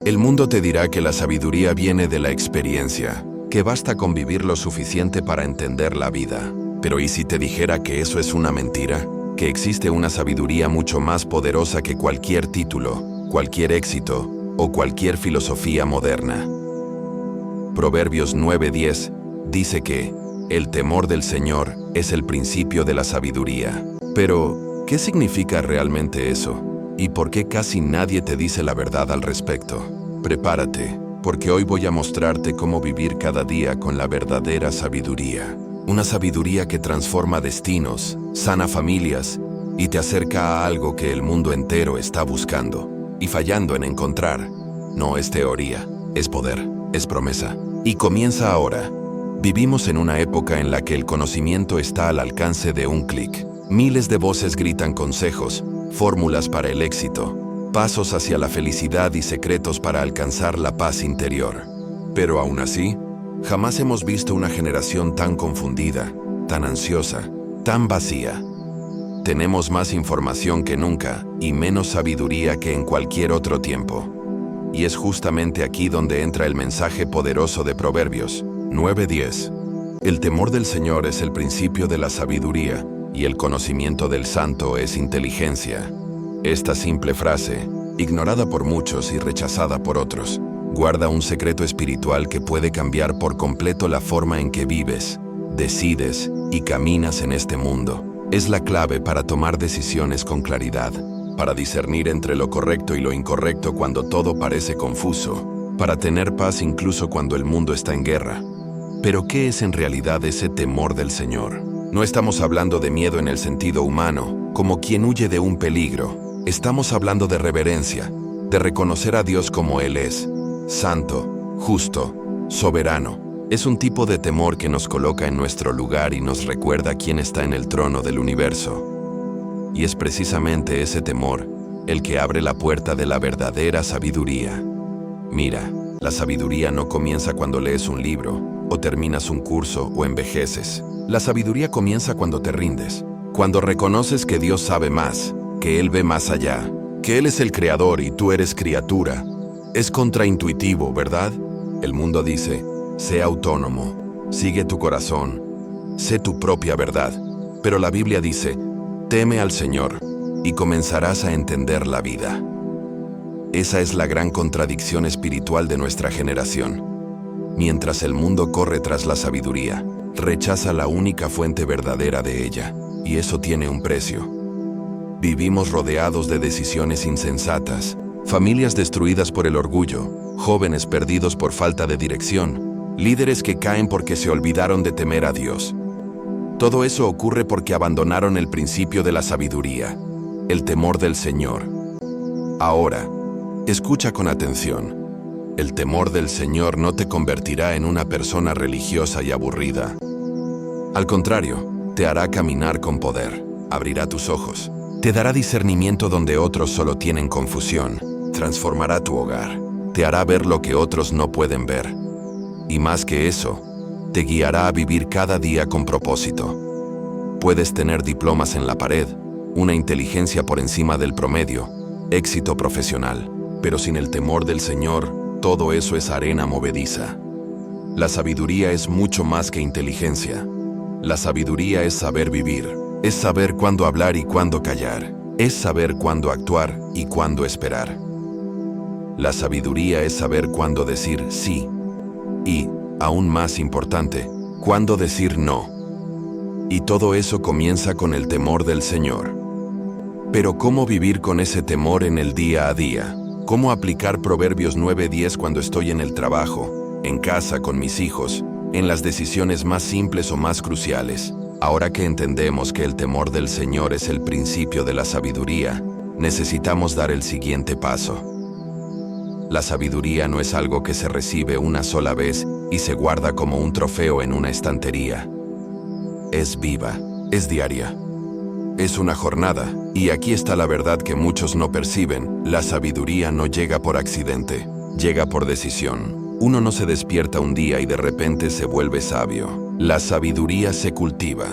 El mundo te dirá que la sabiduría viene de la experiencia, que basta con vivir lo suficiente para entender la vida. Pero ¿y si te dijera que eso es una mentira? Que existe una sabiduría mucho más poderosa que cualquier título, cualquier éxito o cualquier filosofía moderna. Proverbios 9:10 dice que el temor del Señor es el principio de la sabiduría. Pero, ¿qué significa realmente eso? ¿Y por qué casi nadie te dice la verdad al respecto? Prepárate, porque hoy voy a mostrarte cómo vivir cada día con la verdadera sabiduría. Una sabiduría que transforma destinos, sana familias y te acerca a algo que el mundo entero está buscando y fallando en encontrar. No es teoría, es poder, es promesa. Y comienza ahora. Vivimos en una época en la que el conocimiento está al alcance de un clic. Miles de voces gritan consejos, fórmulas para el éxito, pasos hacia la felicidad y secretos para alcanzar la paz interior. Pero aún así, jamás hemos visto una generación tan confundida, tan ansiosa, tan vacía. Tenemos más información que nunca y menos sabiduría que en cualquier otro tiempo. Y es justamente aquí donde entra el mensaje poderoso de Proverbios 9:10. El temor del Señor es el principio de la sabiduría y el conocimiento del Santo es inteligencia. Esta simple frase, ignorada por muchos y rechazada por otros, guarda un secreto espiritual que puede cambiar por completo la forma en que vives, decides y caminas en este mundo. Es la clave para tomar decisiones con claridad, para discernir entre lo correcto y lo incorrecto cuando todo parece confuso, para tener paz incluso cuando el mundo está en guerra. Pero ¿qué es en realidad ese temor del Señor? No estamos hablando de miedo en el sentido humano, como quien huye de un peligro. Estamos hablando de reverencia, de reconocer a Dios como Él es, santo, justo, soberano. Es un tipo de temor que nos coloca en nuestro lugar y nos recuerda quién está en el trono del universo. Y es precisamente ese temor el que abre la puerta de la verdadera sabiduría. Mira, la sabiduría no comienza cuando lees un libro, o terminas un curso o envejeces. La sabiduría comienza cuando te rindes, cuando reconoces que Dios sabe más, que Él ve más allá, que Él es el creador y tú eres criatura. Es contraintuitivo, ¿verdad? El mundo dice, sé autónomo, sigue tu corazón, sé tu propia verdad. Pero la Biblia dice, teme al Señor y comenzarás a entender la vida. Esa es la gran contradicción espiritual de nuestra generación. Mientras el mundo corre tras la sabiduría, rechaza la única fuente verdadera de ella, y eso tiene un precio. Vivimos rodeados de decisiones insensatas, familias destruidas por el orgullo, jóvenes perdidos por falta de dirección, líderes que caen porque se olvidaron de temer a Dios. Todo eso ocurre porque abandonaron el principio de la sabiduría, el temor del Señor. Ahora, escucha con atención. El temor del Señor no te convertirá en una persona religiosa y aburrida. Al contrario, te hará caminar con poder, abrirá tus ojos, te dará discernimiento donde otros solo tienen confusión, transformará tu hogar, te hará ver lo que otros no pueden ver. Y más que eso, te guiará a vivir cada día con propósito. Puedes tener diplomas en la pared, una inteligencia por encima del promedio, éxito profesional, pero sin el temor del Señor, todo eso es arena movediza. La sabiduría es mucho más que inteligencia. La sabiduría es saber vivir, es saber cuándo hablar y cuándo callar, es saber cuándo actuar y cuándo esperar. La sabiduría es saber cuándo decir sí y, aún más importante, cuándo decir no. Y todo eso comienza con el temor del Señor. Pero ¿cómo vivir con ese temor en el día a día? ¿Cómo aplicar Proverbios 9:10 cuando estoy en el trabajo, en casa con mis hijos, en las decisiones más simples o más cruciales? Ahora que entendemos que el temor del Señor es el principio de la sabiduría, necesitamos dar el siguiente paso. La sabiduría no es algo que se recibe una sola vez y se guarda como un trofeo en una estantería. Es viva, es diaria. Es una jornada, y aquí está la verdad que muchos no perciben. La sabiduría no llega por accidente, llega por decisión. Uno no se despierta un día y de repente se vuelve sabio. La sabiduría se cultiva.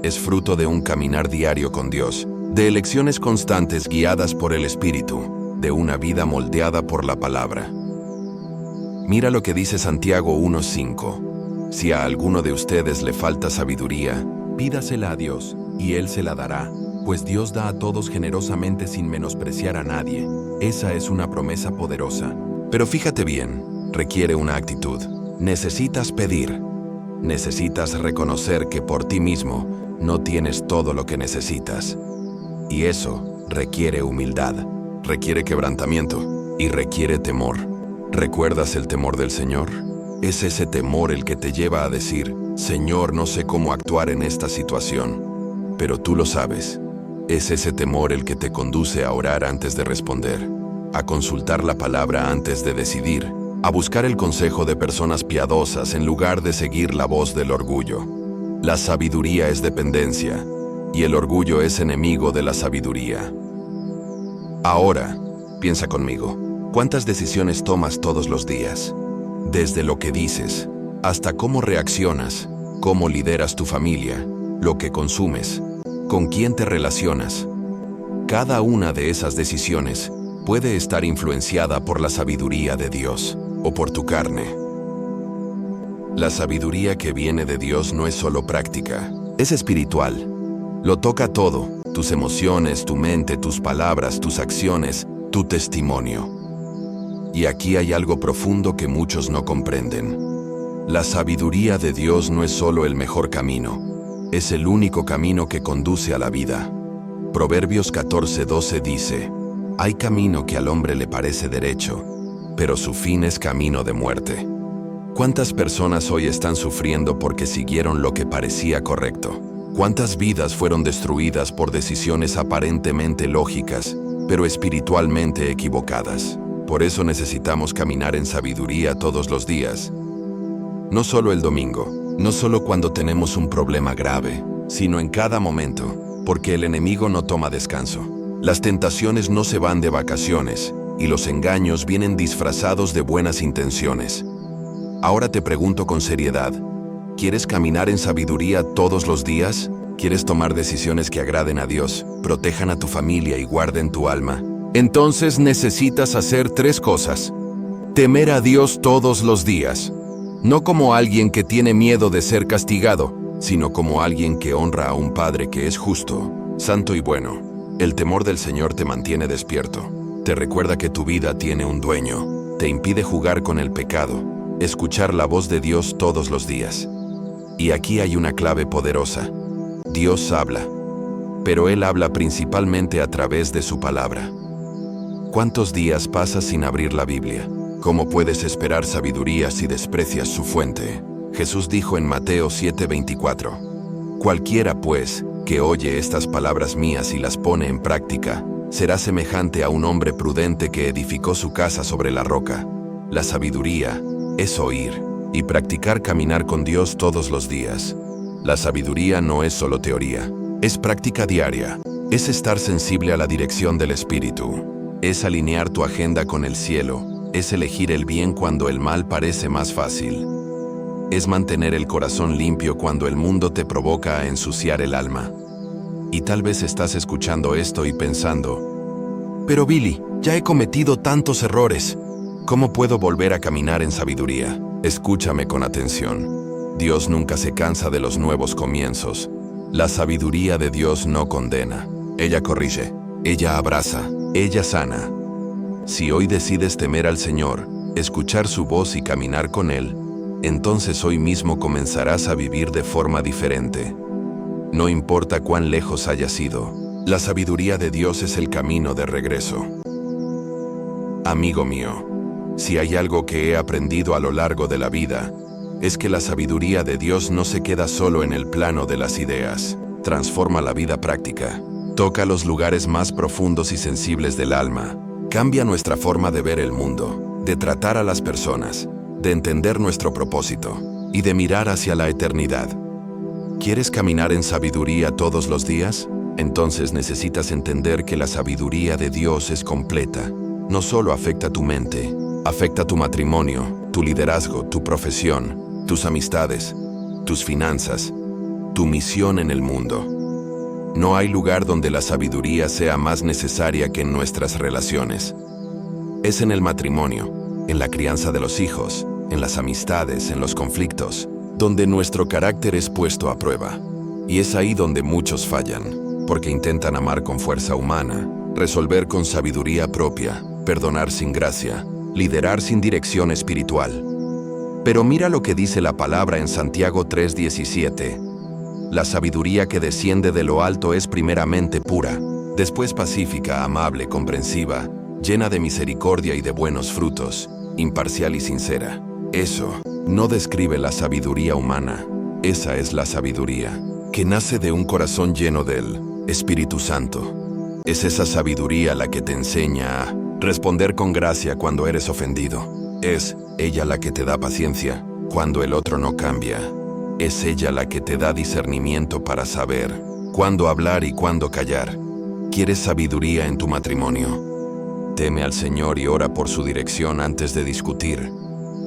Es fruto de un caminar diario con Dios, de elecciones constantes guiadas por el Espíritu, de una vida moldeada por la palabra. Mira lo que dice Santiago 1:5. Si a alguno de ustedes le falta sabiduría, pídasela a Dios, y Él se la dará, pues Dios da a todos generosamente sin menospreciar a nadie. Esa es una promesa poderosa. Pero fíjate bien, requiere una actitud. Necesitas pedir. Necesitas reconocer que por ti mismo no tienes todo lo que necesitas. Y eso requiere humildad, requiere quebrantamiento y requiere temor. ¿Recuerdas el temor del Señor? Es ese temor el que te lleva a decir, Señor, no sé cómo actuar en esta situación, pero tú lo sabes. Es ese temor el que te conduce a orar antes de responder, a consultar la palabra antes de decidir, a buscar el consejo de personas piadosas en lugar de seguir la voz del orgullo. La sabiduría es dependencia, y el orgullo es enemigo de la sabiduría. Ahora, piensa conmigo, ¿cuántas decisiones tomas todos los días? Desde lo que dices, hasta cómo reaccionas, cómo lideras tu familia, lo que consumes, con quién te relacionas. Cada una de esas decisiones puede estar influenciada por la sabiduría de Dios o por tu carne. La sabiduría que viene de Dios no es solo práctica, es espiritual. Lo toca todo, tus emociones, tu mente, tus palabras, tus acciones, tu testimonio. Y aquí hay algo profundo que muchos no comprenden. La sabiduría de Dios no es solo el mejor camino, es el único camino que conduce a la vida. Proverbios 14:12 dice, hay camino que al hombre le parece derecho, pero su fin es camino de muerte. ¿Cuántas personas hoy están sufriendo porque siguieron lo que parecía correcto? ¿Cuántas vidas fueron destruidas por decisiones aparentemente lógicas, pero espiritualmente equivocadas? Por eso necesitamos caminar en sabiduría todos los días. No solo el domingo, no solo cuando tenemos un problema grave, sino en cada momento, porque el enemigo no toma descanso. Las tentaciones no se van de vacaciones, y los engaños vienen disfrazados de buenas intenciones. Ahora te pregunto con seriedad, ¿quieres caminar en sabiduría todos los días? ¿Quieres tomar decisiones que agraden a Dios, protejan a tu familia y guarden tu alma? Entonces necesitas hacer 3 cosas. Temer a Dios todos los días. No como alguien que tiene miedo de ser castigado, sino como alguien que honra a un Padre que es justo, santo y bueno. El temor del Señor te mantiene despierto. Te recuerda que tu vida tiene un dueño. Te impide jugar con el pecado. Escuchar la voz de Dios todos los días. Y aquí hay una clave poderosa. Dios habla, pero Él habla principalmente a través de su palabra. ¿Cuántos días pasas sin abrir la Biblia? ¿Cómo puedes esperar sabiduría si desprecias su fuente? Jesús dijo en Mateo 7:24, cualquiera, pues, que oye estas palabras mías y las pone en práctica, será semejante a un hombre prudente que edificó su casa sobre la roca. La sabiduría es oír y practicar caminar con Dios todos los días. La sabiduría no es solo teoría, es práctica diaria, es estar sensible a la dirección del Espíritu, es alinear tu agenda con el cielo, es elegir el bien cuando el mal parece más fácil, es mantener el corazón limpio cuando el mundo te provoca a ensuciar el alma. Y tal vez estás escuchando esto y pensando, pero Billy, ya he cometido tantos errores, ¿cómo puedo volver a caminar en sabiduría? Escúchame con atención. Dios nunca se cansa de los nuevos comienzos. La sabiduría de Dios no condena. Ella corrige, ella abraza, ella sana. Si hoy decides temer al Señor, escuchar su voz y caminar con Él, entonces hoy mismo comenzarás a vivir de forma diferente. No importa cuán lejos hayas ido, la sabiduría de Dios es el camino de regreso. Amigo mío, si hay algo que he aprendido a lo largo de la vida, es que la sabiduría de Dios no se queda solo en el plano de las ideas. Transforma la vida práctica. Toca los lugares más profundos y sensibles del alma. Cambia nuestra forma de ver el mundo, de tratar a las personas, de entender nuestro propósito y de mirar hacia la eternidad. ¿Quieres caminar en sabiduría todos los días? Entonces necesitas entender que la sabiduría de Dios es completa. No solo afecta tu mente, afecta tu matrimonio, tu liderazgo, tu profesión, tus amistades, tus finanzas, tu misión en el mundo. No hay lugar donde la sabiduría sea más necesaria que en nuestras relaciones. Es en el matrimonio, en la crianza de los hijos, en las amistades, en los conflictos, donde nuestro carácter es puesto a prueba. Y es ahí donde muchos fallan, porque intentan amar con fuerza humana, resolver con sabiduría propia, perdonar sin gracia, liderar sin dirección espiritual. Pero mira lo que dice la palabra en Santiago 3:17. La sabiduría que desciende de lo alto es primeramente pura, después pacífica, amable, comprensiva, llena de misericordia y de buenos frutos, imparcial y sincera. Eso no describe la sabiduría humana. Esa es la sabiduría que nace de un corazón lleno del Espíritu Santo. Es esa sabiduría la que te enseña a responder con gracia cuando eres ofendido. Es ella la que te da paciencia cuando el otro no cambia. Es ella la que te da discernimiento para saber cuándo hablar y cuándo callar. ¿Quieres sabiduría en tu matrimonio? Teme al Señor y ora por su dirección antes de discutir.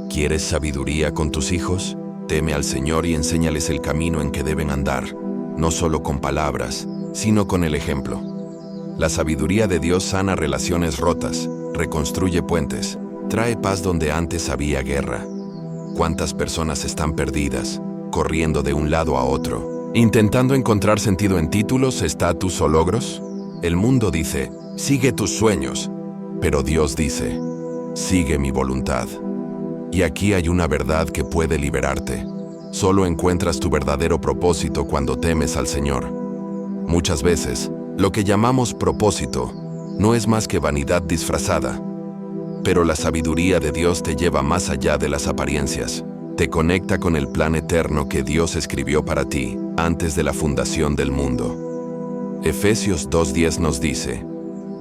¿Quieres sabiduría con tus hijos? Teme al Señor y enséñales el camino en que deben andar, no solo con palabras, sino con el ejemplo. La sabiduría de Dios sana relaciones rotas, reconstruye puentes, trae paz donde antes había guerra. ¿Cuántas personas están perdidas, corriendo de un lado a otro, intentando encontrar sentido en títulos, estatus o logros? El mundo dice, sigue tus sueños, pero Dios dice, sigue mi voluntad. Y aquí hay una verdad que puede liberarte. Solo encuentras tu verdadero propósito cuando temes al Señor. Muchas veces, lo que llamamos propósito no es más que vanidad disfrazada. Pero la sabiduría de Dios te lleva más allá de las apariencias. Te conecta con el plan eterno que Dios escribió para ti antes de la fundación del mundo. Efesios 2:10 nos dice,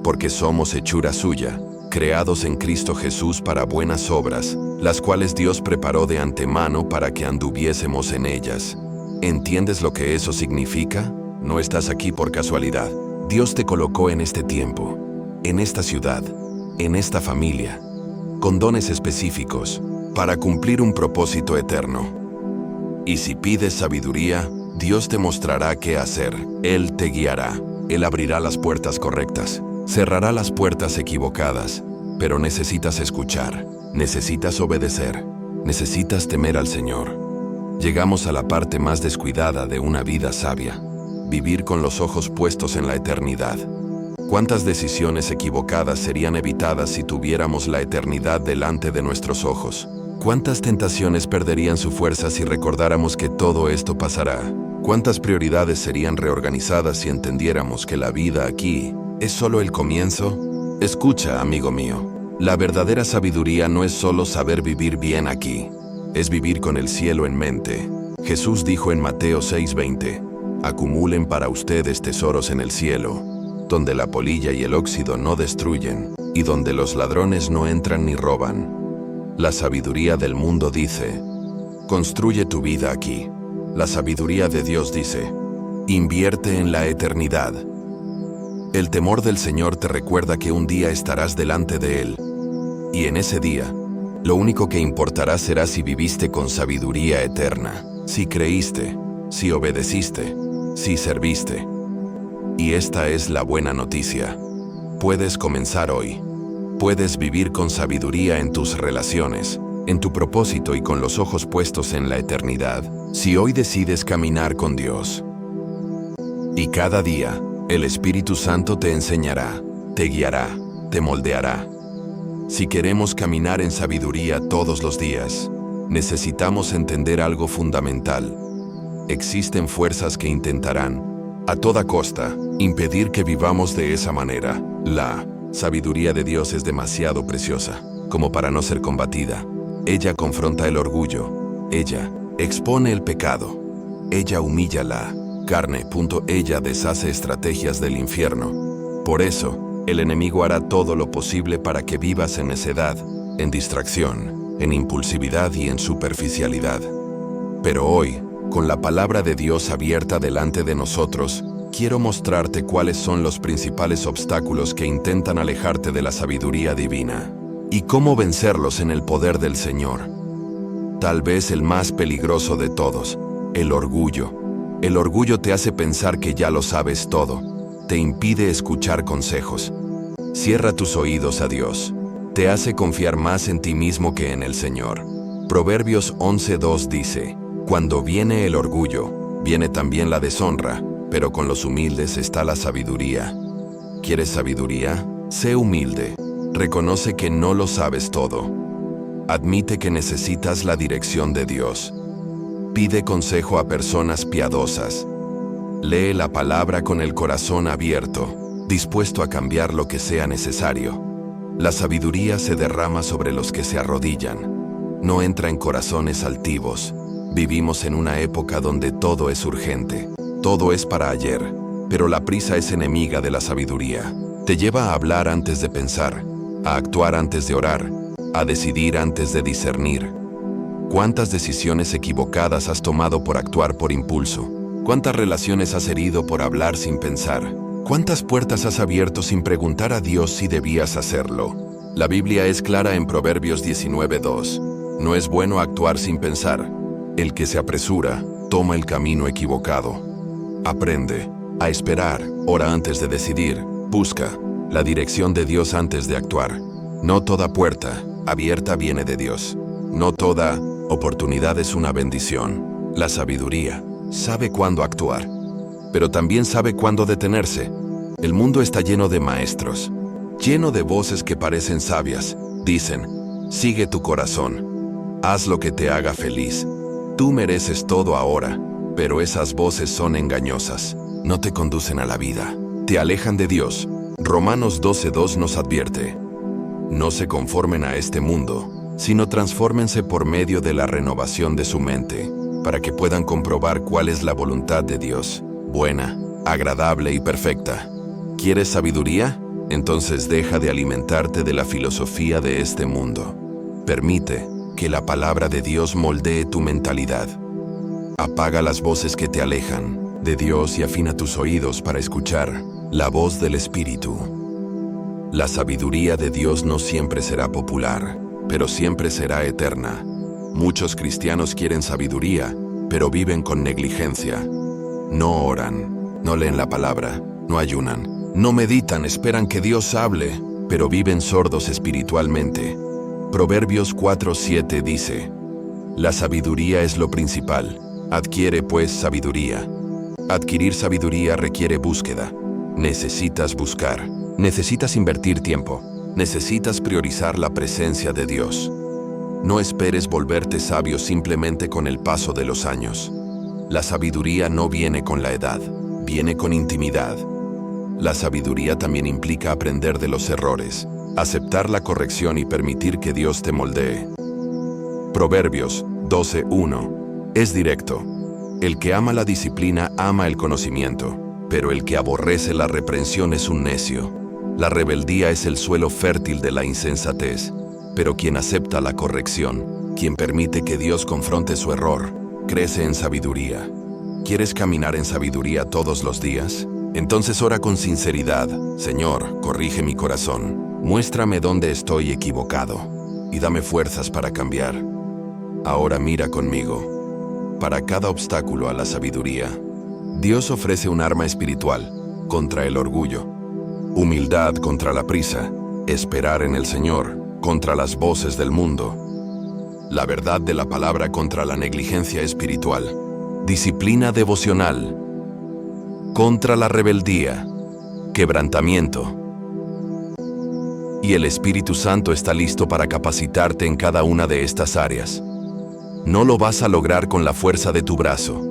porque somos hechura suya, creados en Cristo Jesús para buenas obras, las cuales Dios preparó de antemano para que anduviésemos en ellas. ¿Entiendes lo que eso significa? No estás aquí por casualidad. Dios te colocó en este tiempo, en esta ciudad, en esta familia, con dones específicos, para cumplir un propósito eterno. Y si pides sabiduría, Dios te mostrará qué hacer. Él te guiará. Él abrirá las puertas correctas. Cerrará las puertas equivocadas, pero necesitas escuchar, necesitas obedecer, necesitas temer al Señor. Llegamos a la parte más descuidada de una vida sabia, vivir con los ojos puestos en la eternidad. ¿Cuántas decisiones equivocadas serían evitadas si tuviéramos la eternidad delante de nuestros ojos? ¿Cuántas tentaciones perderían su fuerza si recordáramos que todo esto pasará? ¿Cuántas prioridades serían reorganizadas si entendiéramos que la vida aquí ¿es solo el comienzo? Escucha, amigo mío. La verdadera sabiduría no es solo saber vivir bien aquí. Es vivir con el cielo en mente. Jesús dijo en Mateo 6:20, acumulen para ustedes tesoros en el cielo, donde la polilla y el óxido no destruyen, y donde los ladrones no entran ni roban. La sabiduría del mundo dice, construye tu vida aquí. La sabiduría de Dios dice, invierte en la eternidad. El temor del Señor te recuerda que un día estarás delante de Él. Y en ese día, lo único que importará será si viviste con sabiduría eterna, si creíste, si obedeciste, si serviste. Y esta es la buena noticia. Puedes comenzar hoy. Puedes vivir con sabiduría en tus relaciones, en tu propósito y con los ojos puestos en la eternidad, si hoy decides caminar con Dios. Y cada día, el Espíritu Santo te enseñará, te guiará, te moldeará. Si queremos caminar en sabiduría todos los días, necesitamos entender algo fundamental. Existen fuerzas que intentarán, a toda costa, impedir que vivamos de esa manera. La sabiduría de Dios es demasiado preciosa como para no ser combatida. Ella confronta el orgullo. Ella expone el pecado. Ella humilla la carne. Ella deshace estrategias del infierno. Por eso, el enemigo hará todo lo posible para que vivas en necedad, en distracción, en impulsividad y en superficialidad. Pero hoy, con la palabra de Dios abierta delante de nosotros, quiero mostrarte cuáles son los principales obstáculos que intentan alejarte de la sabiduría divina y cómo vencerlos en el poder del Señor. Tal vez el más peligroso de todos, el orgullo. El orgullo te hace pensar que ya lo sabes todo. Te impide escuchar consejos. Cierra tus oídos a Dios. Te hace confiar más en ti mismo que en el Señor. Proverbios 11:2 dice, cuando viene el orgullo, viene también la deshonra, pero con los humildes está la sabiduría. ¿Quieres sabiduría? Sé humilde. Reconoce que no lo sabes todo. Admite que necesitas la dirección de Dios. Pide consejo a personas piadosas. Lee la palabra con el corazón abierto, dispuesto a cambiar lo que sea necesario. La sabiduría se derrama sobre los que se arrodillan. No entra en corazones altivos. Vivimos en una época donde todo es urgente. Todo es para ayer, pero la prisa es enemiga de la sabiduría. Te lleva a hablar antes de pensar, a actuar antes de orar, a decidir antes de discernir. ¿Cuántas decisiones equivocadas has tomado por actuar por impulso? ¿Cuántas relaciones has herido por hablar sin pensar? ¿Cuántas puertas has abierto sin preguntar a Dios si debías hacerlo? La Biblia es clara en Proverbios 19:2. No es bueno actuar sin pensar. El que se apresura, toma el camino equivocado. Aprende a esperar, ora antes de decidir, busca la dirección de Dios antes de actuar. No toda puerta abierta viene de Dios. No toda oportunidad es una bendición. La sabiduría sabe cuándo actuar, pero también sabe cuándo detenerse. El mundo está lleno de maestros, lleno de voces que parecen sabias. Dicen, sigue tu corazón, haz lo que te haga feliz. Tú mereces todo ahora, pero esas voces son engañosas. No te conducen a la vida, te alejan de Dios. Romanos 12:2 nos advierte, no se conformen a este mundo, sino transfórmense por medio de la renovación de su mente, para que puedan comprobar cuál es la voluntad de Dios, buena, agradable y perfecta. ¿Quieres sabiduría? Entonces deja de alimentarte de la filosofía de este mundo. Permite que la palabra de Dios moldee tu mentalidad. Apaga las voces que te alejan de Dios y afina tus oídos para escuchar la voz del Espíritu. La sabiduría de Dios no siempre será popular, pero siempre será eterna. Muchos cristianos quieren sabiduría, pero viven con negligencia. No oran, no leen la palabra, no ayunan, no meditan, esperan que Dios hable, pero viven sordos espiritualmente. Proverbios 4:7 dice, la sabiduría es lo principal. Adquiere pues sabiduría. Adquirir sabiduría requiere búsqueda. Necesitas buscar. Necesitas invertir tiempo. Necesitas priorizar la presencia de Dios. No esperes volverte sabio simplemente con el paso de los años. La sabiduría no viene con la edad, viene con intimidad. La sabiduría también implica aprender de los errores, aceptar la corrección y permitir que Dios te moldee. Proverbios 12:1 es directo. El que ama la disciplina ama el conocimiento, pero el que aborrece la reprensión es un necio. La rebeldía es el suelo fértil de la insensatez, pero quien acepta la corrección, quien permite que Dios confronte su error, crece en sabiduría. ¿Quieres caminar en sabiduría todos los días? Entonces ora con sinceridad, Señor, corrige mi corazón, muéstrame dónde estoy equivocado y dame fuerzas para cambiar. Ahora mira conmigo. Para cada obstáculo a la sabiduría, Dios ofrece un arma espiritual contra el orgullo, humildad contra la prisa, esperar en el Señor contra las voces del mundo, la verdad de la palabra contra la negligencia espiritual, disciplina devocional contra la rebeldía, quebrantamiento. Y el Espíritu Santo está listo para capacitarte en cada una de estas áreas. No lo vas a lograr con la fuerza de tu brazo,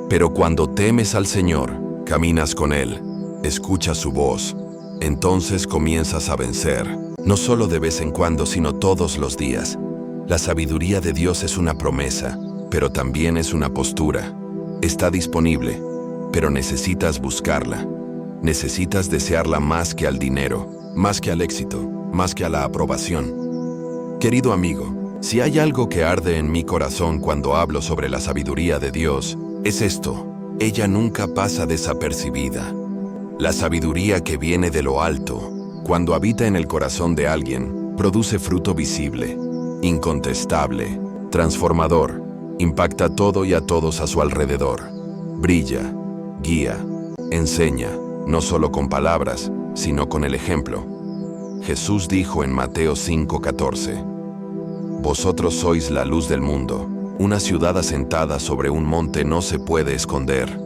pero cuando temes al Señor, caminas con Él, escuchas su voz, entonces comienzas a vencer, no solo de vez en cuando, sino todos los días. La sabiduría de Dios es una promesa, pero también es una postura. Está disponible, pero necesitas buscarla. Necesitas desearla más que al dinero, más que al éxito, más que a la aprobación. Querido amigo, si hay algo que arde en mi corazón cuando hablo sobre la sabiduría de Dios, es esto: ella nunca pasa desapercibida. La sabiduría que viene de lo alto, cuando habita en el corazón de alguien, produce fruto visible, incontestable, transformador, impacta todo y a todos a su alrededor. Brilla, guía, enseña, no solo con palabras, sino con el ejemplo. Jesús dijo en Mateo 5:14: Vosotros sois la luz del mundo. Una ciudad asentada sobre un monte no se puede esconder.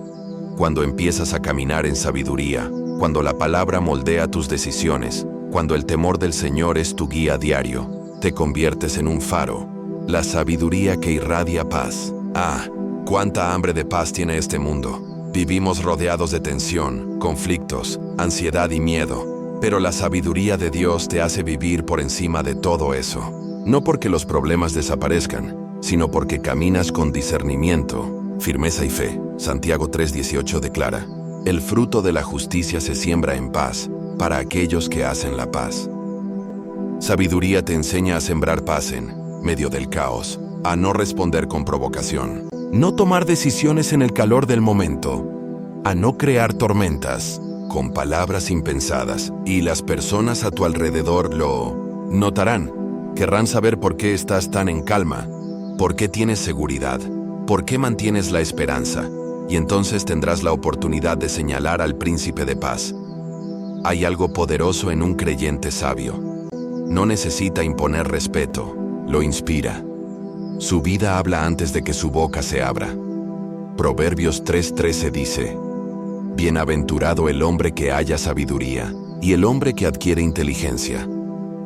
Cuando empiezas a caminar en sabiduría, cuando la palabra moldea tus decisiones, cuando el temor del Señor es tu guía diario, te conviertes en un faro, la sabiduría que irradia paz. Ah, cuánta hambre de paz tiene este mundo. Vivimos rodeados de tensión, conflictos, ansiedad y miedo, pero la sabiduría de Dios te hace vivir por encima de todo eso. No porque los problemas desaparezcan, sino porque caminas con discernimiento, firmeza y fe. Santiago 3:18 declara: el fruto de la justicia se siembra en paz para aquellos que hacen la paz. Sabiduría te enseña a sembrar paz en medio del caos, a no responder con provocación, no tomar decisiones en el calor del momento, a no crear tormentas con palabras impensadas, y las personas a tu alrededor lo notarán. Querrán saber por qué estás tan en calma, por qué tienes seguridad, por qué mantienes la esperanza, y entonces tendrás la oportunidad de señalar al príncipe de paz. Hay algo poderoso en un creyente sabio. No necesita imponer respeto, lo inspira. Su vida habla antes de que su boca se abra. Proverbios 3:13 dice: Bienaventurado el hombre que haya sabiduría, y el hombre que adquiere inteligencia.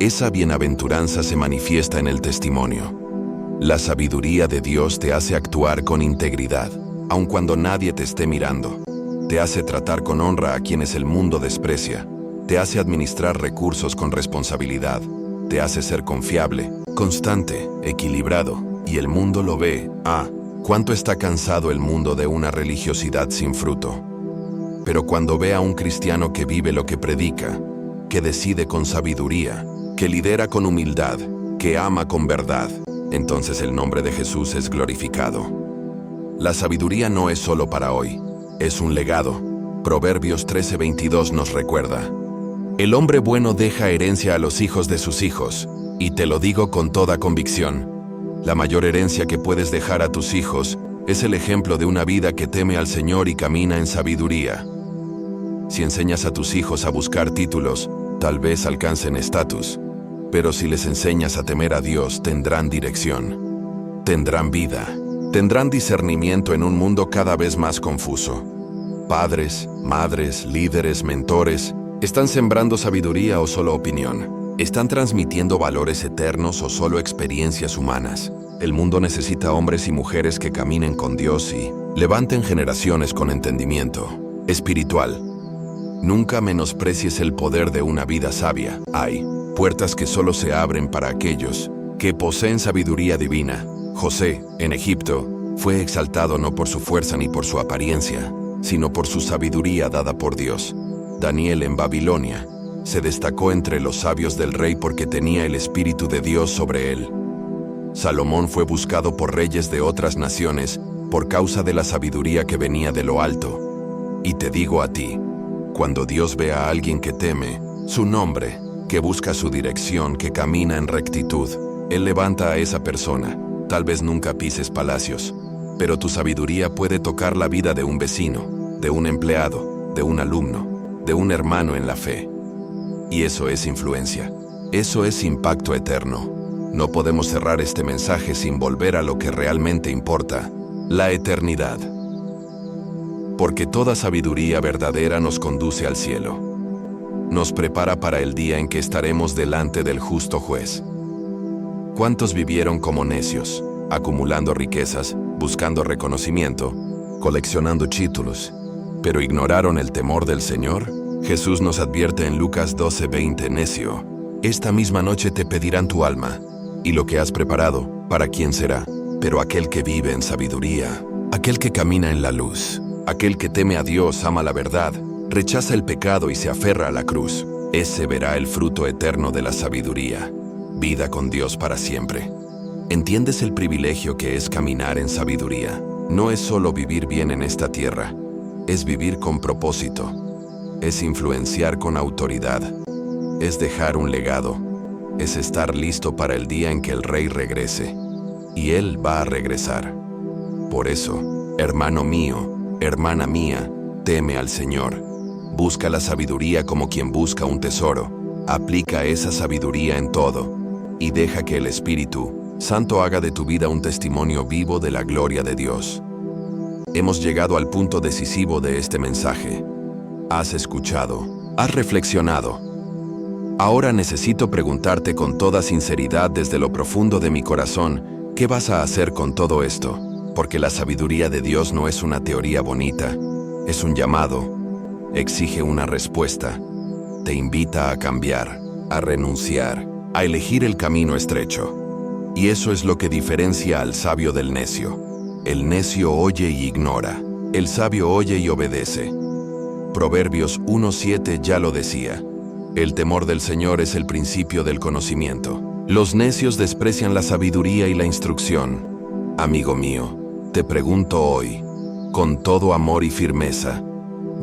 Esa bienaventuranza se manifiesta en el testimonio. La sabiduría de Dios te hace actuar con integridad, aun cuando nadie te esté mirando. Te hace tratar con honra a quienes el mundo desprecia. Te hace administrar recursos con responsabilidad. Te hace ser confiable, constante, equilibrado, y el mundo lo ve. Ah, cuánto está cansado el mundo de una religiosidad sin fruto. Pero cuando ve a un cristiano que vive lo que predica, que decide con sabiduría, que lidera con humildad, que ama con verdad, entonces el nombre de Jesús es glorificado. La sabiduría no es solo para hoy, es un legado. Proverbios 13:22 nos recuerda: el hombre bueno deja herencia a los hijos de sus hijos, y te lo digo con toda convicción. La mayor herencia que puedes dejar a tus hijos es el ejemplo de una vida que teme al Señor y camina en sabiduría. Si enseñas a tus hijos a buscar títulos, tal vez alcancen estatus, pero si les enseñas a temer a Dios, tendrán dirección, tendrán vida, tendrán discernimiento en un mundo cada vez más confuso. Padres, madres, líderes, mentores, ¿están sembrando sabiduría o solo opinión? ¿Están transmitiendo valores eternos o solo experiencias humanas? El mundo necesita hombres y mujeres que caminen con Dios y levanten generaciones con entendimiento espiritual. Nunca menosprecies el poder de una vida sabia. Hay puertas que solo se abren para aquellos que poseen sabiduría divina. José, en Egipto, fue exaltado no por su fuerza ni por su apariencia, sino por su sabiduría dada por Dios. Daniel, en Babilonia, se destacó entre los sabios del rey porque tenía el Espíritu de Dios sobre él. Salomón fue buscado por reyes de otras naciones por causa de la sabiduría que venía de lo alto. Y te digo a ti, cuando Dios ve a alguien que teme su nombre, que busca su dirección, que camina en rectitud, Él levanta a esa persona. Tal vez nunca pises palacios, pero tu sabiduría puede tocar la vida de un vecino, de un empleado, de un alumno, de un hermano en la fe. Y eso es influencia. Eso es impacto eterno. No podemos cerrar este mensaje sin volver a lo que realmente importa, la eternidad. Porque toda sabiduría verdadera nos conduce al cielo. Nos prepara para el día en que estaremos delante del justo juez. ¿Cuántos vivieron como necios, acumulando riquezas, buscando reconocimiento, coleccionando títulos, pero ignoraron el temor del Señor? Jesús nos advierte en Lucas 12:20: necio, esta misma noche te pedirán tu alma, y lo que has preparado, ¿para quién será? Pero aquel que vive en sabiduría, aquel que camina en la luz, aquel que teme a Dios, ama la verdad, rechaza el pecado y se aferra a la cruz, ese verá el fruto eterno de la sabiduría, vida con Dios para siempre. ¿Entiendes el privilegio que es caminar en sabiduría? No es solo vivir bien en esta tierra, es vivir con propósito, es influenciar con autoridad, es dejar un legado, es estar listo para el día en que el Rey regrese, y Él va a regresar. Por eso, hermano mío, hermana mía, teme al Señor. Busca la sabiduría como quien busca un tesoro. Aplica esa sabiduría en todo y deja que el Espíritu Santo haga de tu vida un testimonio vivo de la gloria de Dios. Hemos llegado al punto decisivo de este mensaje. Has escuchado, has reflexionado. Ahora necesito preguntarte con toda sinceridad desde lo profundo de mi corazón, ¿qué vas a hacer con todo esto? Porque la sabiduría de Dios no es una teoría bonita, es un llamado, exige una respuesta, te invita a cambiar, a renunciar, a elegir el camino estrecho. Y eso es lo que diferencia al sabio del necio. El necio oye y ignora, el sabio oye y obedece. Proverbios 1:7 ya lo decía. El temor del Señor es el principio del conocimiento. Los necios desprecian la sabiduría y la instrucción. Amigo mío, te pregunto hoy, con todo amor y firmeza,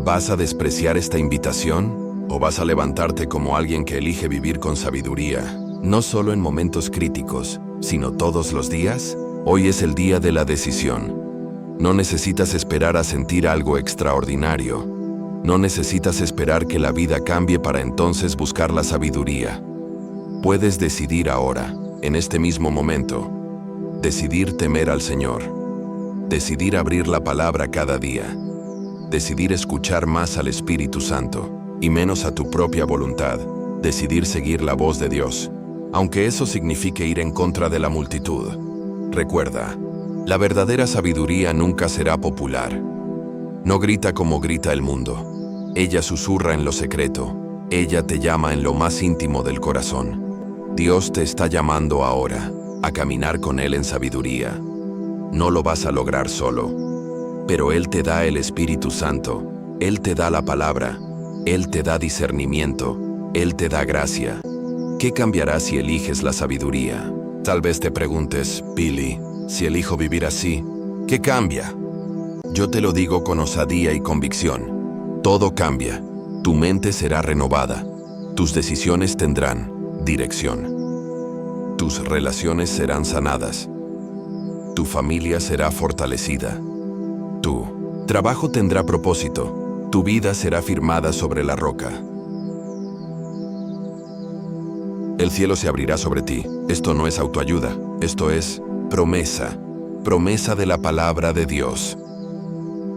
¿vas a despreciar esta invitación? ¿O vas a levantarte como alguien que elige vivir con sabiduría, no solo en momentos críticos, sino todos los días? Hoy es el día de la decisión. No necesitas esperar a sentir algo extraordinario. No necesitas esperar que la vida cambie para entonces buscar la sabiduría. Puedes decidir ahora, en este mismo momento, decidir temer al Señor, decidir abrir la palabra cada día, decidir escuchar más al Espíritu Santo y menos a tu propia voluntad, decidir seguir la voz de Dios, aunque eso signifique ir en contra de la multitud. Recuerda, la verdadera sabiduría nunca será popular. No grita como grita el mundo. Ella susurra en lo secreto. Ella te llama en lo más íntimo del corazón. Dios te está llamando ahora a caminar con Él en sabiduría. No lo vas a lograr solo, pero Él te da el Espíritu Santo. Él te da la palabra. Él te da discernimiento. Él te da gracia. ¿Qué cambiará si eliges la sabiduría? Tal vez te preguntes, Billy, si elijo vivir así, ¿qué cambia? Yo te lo digo con osadía y convicción. Todo cambia. Tu mente será renovada. Tus decisiones tendrán dirección. Tus relaciones serán sanadas. Tu familia será fortalecida. Tu trabajo tendrá propósito. Tu vida será firmada sobre la roca. El cielo se abrirá sobre ti. Esto no es autoayuda. Esto es promesa. Promesa de la palabra de Dios.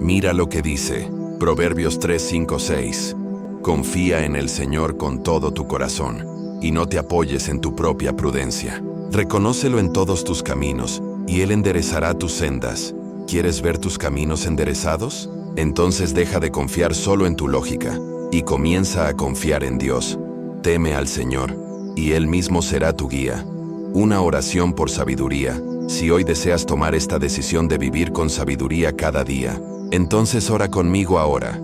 Mira lo que dice. Proverbios 3:5-6. Confía en el Señor con todo tu corazón, y no te apoyes en tu propia prudencia. Reconócelo en todos tus caminos, y Él enderezará tus sendas. ¿Quieres ver tus caminos enderezados? Entonces deja de confiar solo en tu lógica, y comienza a confiar en Dios. Teme al Señor, y Él mismo será tu guía. Una oración por sabiduría. Si hoy deseas tomar esta decisión de vivir con sabiduría cada día, entonces ora conmigo ahora,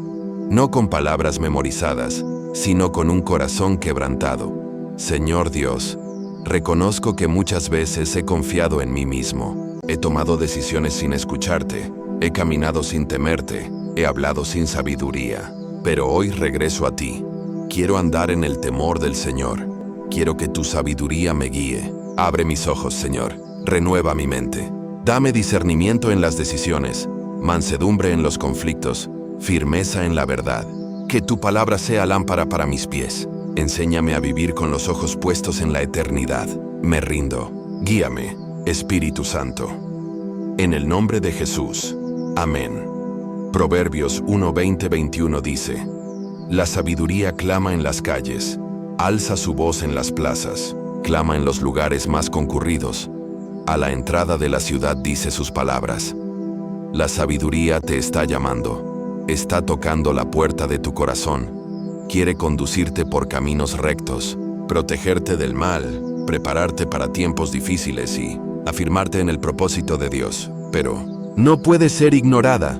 no con palabras memorizadas, sino con un corazón quebrantado. Señor Dios, reconozco que muchas veces he confiado en mí mismo, he tomado decisiones sin escucharte, he caminado sin temerte, he hablado sin sabiduría, pero hoy regreso a ti. Quiero andar en el temor del Señor, quiero que tu sabiduría me guíe. Abre mis ojos, Señor, renueva mi mente, dame discernimiento en las decisiones, mansedumbre en los conflictos, firmeza en la verdad. Que tu palabra sea lámpara para mis pies. Enséñame a vivir con los ojos puestos en la eternidad. Me rindo. Guíame, Espíritu Santo. En el nombre de Jesús. Amén. Proverbios 1:20-21 dice: La sabiduría clama en las calles, alza su voz en las plazas, clama en los lugares más concurridos. A la entrada de la ciudad dice sus palabras. La sabiduría te está llamando, está tocando la puerta de tu corazón, quiere conducirte por caminos rectos, protegerte del mal, prepararte para tiempos difíciles y afirmarte en el propósito de Dios. Pero no puede ser ignorada.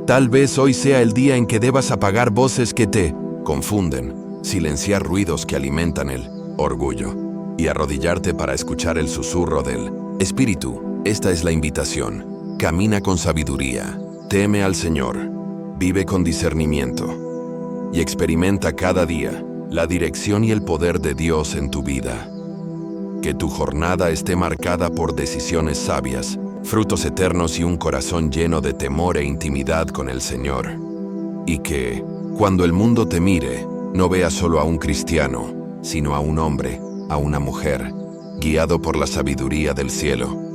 Tal vez hoy sea el día en que debas apagar voces que te confunden, silenciar ruidos que alimentan el orgullo y arrodillarte para escuchar el susurro del Espíritu. Esta es la invitación. Camina con sabiduría, teme al Señor, vive con discernimiento y experimenta cada día la dirección y el poder de Dios en tu vida. Que tu jornada esté marcada por decisiones sabias, frutos eternos y un corazón lleno de temor e intimidad con el Señor. Y que, cuando el mundo te mire, no veas solo a un cristiano, sino a un hombre, a una mujer, guiado por la sabiduría del cielo.